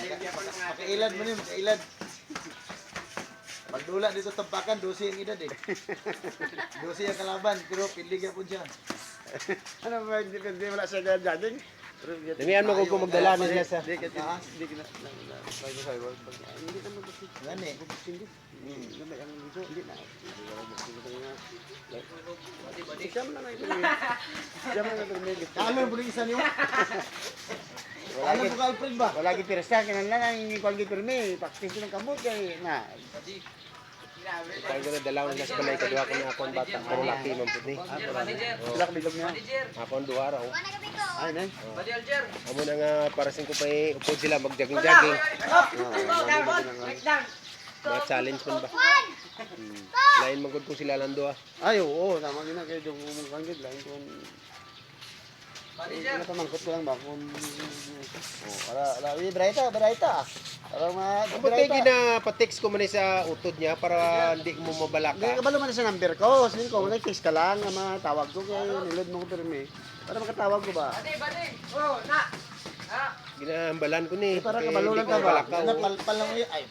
Makailad mo ni, makailad. Pagdula dito tampakan, 12 ang edad eh. 12 ang kalaban, pero pilig po siya. Ano ba, hindi wala siya jogging? Damihan mo kung magdala na siya sa... Hindi ka na. Hindi naman kasi. Gani. Hindi. Hindi na yung gusto. Hindi na. Siya mo na ito. Siya mo na ito. Kalo mo rin isa niyo? Alam mo ka Alfred ba? Wala gi pirsa kinahanglan ang hindi ko gi pirmi. Practice ng kamot kay na. Kaya ko na dalaw na sa balay kadua ko na akong bata. Pero laki man po ni. Wala ka bilog niya. Akong duha raw. Ay nay. Amo na nga para sing ko pa upod sila mag-jogging-jogging. Mga challenge man ba? Lain man gud ko sila lang duha. Ay oo, tama gina kay jung umangkangit lain ko. Natamangkot ko lang ba kung ala Brighta. Para Ba't kayo gina-text ko man sa utod niya para hindi mo mabalaka? Hindi ka ba naman sa number ko? Sige ko, text ka lang, matawag ko kay nilod mo ko pirmi. Para makatawag ko ba? Oh, na. Ginahambalan ko ni. Para kaya kabalulan hindi ko ka ba? mabalakaw. Palpal lang yun. Ay,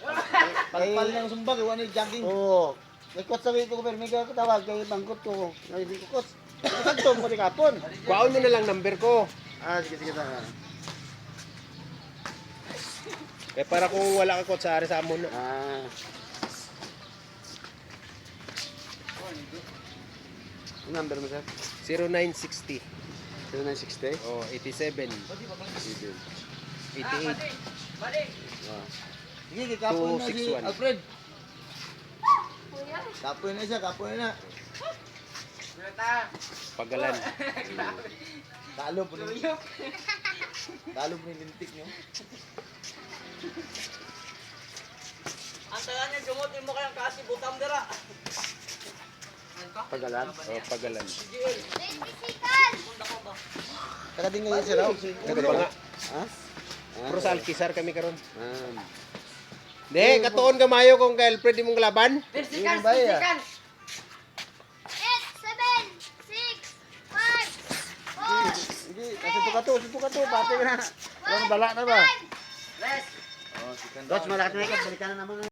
palpal lang sumbag. Iwan yung jogging. Oo. May kot sa ko pirmi ka katawag kay bangkot ko. Ngay di ko kot. Sakto mo di kapon. Kuhaon mo na lang number ko. Sige ta. Eh para kung wala ka kot sa ari sa amon. Ang number mo sir? 0960. 0960? Oh, 87. 88. Sige, kapoy na si 261. Alfred. Kapoy na siya, kapoy na. Pagalan. Talo po ni. Talo po ni lintik niyo. Ang taga niya, jumutin mo kayang kasi butang dira. Pagalan? Oh, pagalan. Taga din ngayon sir raw? Kada pa nga. Ha? Pero sa Alkisar kami karon. Hindi, katuon kamayo kung kay Alfred imong laban. Persikan, Yung baya. persikan. 8, 7, 6, 5, 4, Hindi, kasi suto ka to, pati ka na. Walang bala na ba? Rest. Dos, malaki na ikat, balikan na naman.